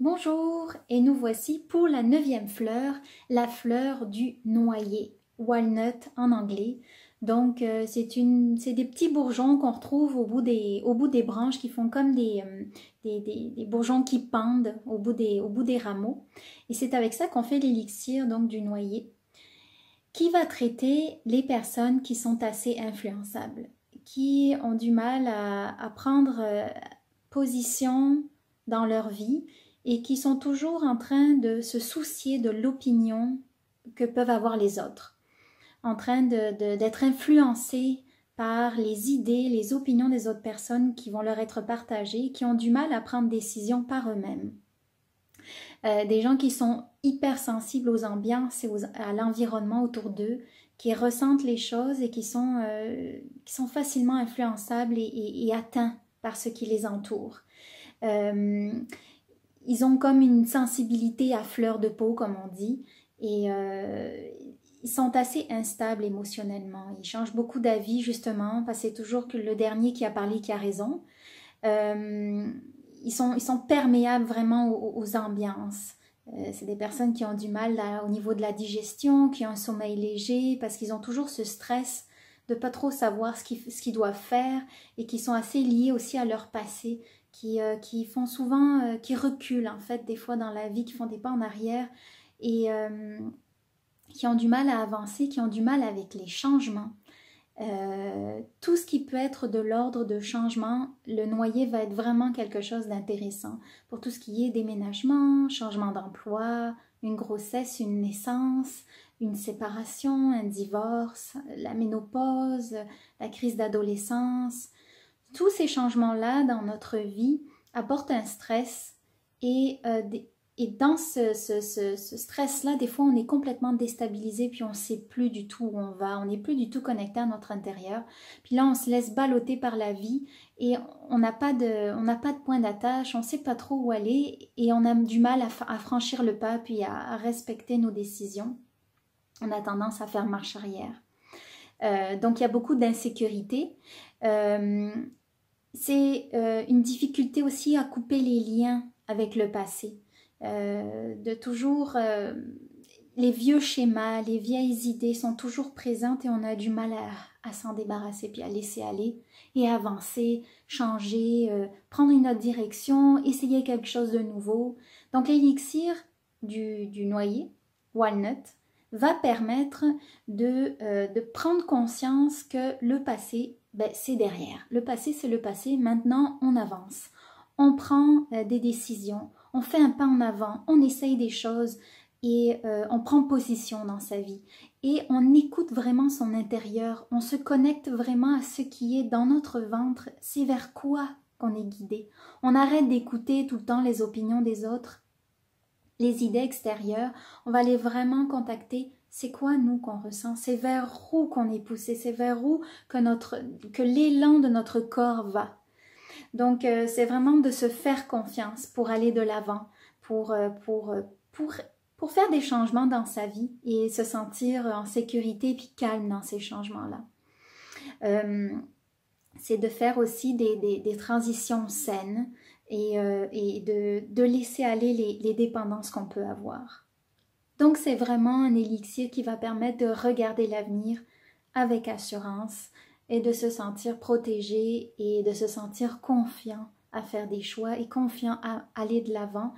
Bonjour, et nous voici pour la 9e fleur, la fleur du noyer, walnut en anglais. Donc c'est des petits bourgeons qu'on retrouve au bout des branches qui font comme des bourgeons qui pendent au bout des rameaux. Et c'est avec ça qu'on fait l'élixir donc du noyer, qui va traiter les personnes qui sont assez influençables, qui ont du mal à prendre position dans leur vie et qui sont toujours en train de se soucier de l'opinion que peuvent avoir les autres, en train d'être influencés par les idées, les opinions des autres personnes qui vont leur être partagées, qui ont du mal à prendre des décisions par eux-mêmes. Des gens qui sont hypersensibles aux ambiances et à l'environnement autour d'eux, qui ressentent les choses et qui sont facilement influençables et atteints par ce qui les entoure. Ils ont comme une sensibilité à fleur de peau, comme on dit, et ils sont assez instables émotionnellement. Ils changent beaucoup d'avis, justement, parce que c'est toujours que le dernier qui a parlé qui a raison. Ils sont perméables vraiment aux ambiances. C'est des personnes qui ont du mal au niveau de la digestion, qui ont un sommeil léger, parce qu'ils ont toujours ce stress de pas trop savoir ce qu'ils doivent faire et qui sont assez liés aussi à leur passé, qui font souvent, qui reculent en fait des fois dans la vie, qui font des pas en arrière et qui ont du mal à avancer, qui ont du mal avec les changements. Tout ce qui peut être de l'ordre de changement, le noyer va être vraiment quelque chose d'intéressant pour tout ce qui est déménagement, changement d'emploi, une grossesse, une naissance, une séparation, un divorce, la ménopause, la crise d'adolescence. Tous ces changements-là dans notre vie apportent un stress et dans ce stress-là, des fois, on est complètement déstabilisé puis on ne sait plus du tout où on va, on n'est plus du tout connecté à notre intérieur. Puis là, on se laisse balloter par la vie et on n'a pas de point d'attache, on ne sait pas trop où aller et on a du mal à franchir le pas puis à respecter nos décisions. On a tendance à faire marche arrière. Donc, il y a beaucoup d'insécurité. C'est une difficulté aussi à couper les liens avec le passé. De toujours, les vieux schémas, les vieilles idées sont toujours présentes et on a du mal à s'en débarrasser puis à laisser aller et avancer, changer, prendre une autre direction, essayer quelque chose de nouveau. Donc l'élixir du noyer, walnut, va permettre de prendre conscience que le passé, c'est derrière. Le passé, c'est le passé. Maintenant, on avance. On prend des décisions. On fait un pas en avant. On essaye des choses et on prend position dans sa vie. Et on écoute vraiment son intérieur. On se connecte vraiment à ce qui est dans notre ventre. C'est vers quoi qu'on est guidé. On arrête d'écouter tout le temps les opinions des autres, les idées extérieures. On va aller vraiment contacter c'est quoi nous qu'on ressent, c'est vers où qu'on est poussé, c'est vers où que l'élan de notre corps va. Donc c'est vraiment de se faire confiance pour aller de l'avant, pour faire des changements dans sa vie et se sentir en sécurité puis calme dans ces changements-là. C'est de faire aussi des transitions saines et de laisser aller les dépendances qu'on peut avoir. Donc c'est vraiment un élixir qui va permettre de regarder l'avenir avec assurance et de se sentir protégé et de se sentir confiant à faire des choix et confiant à aller de l'avant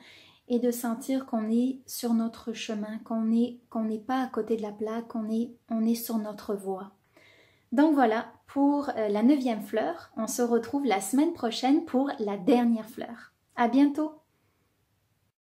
et de sentir qu'on est sur notre chemin, qu'on n'est pas à côté de la plaque, on est sur notre voie. Donc voilà pour la 9e fleur. On se retrouve la semaine prochaine pour la dernière fleur. À bientôt!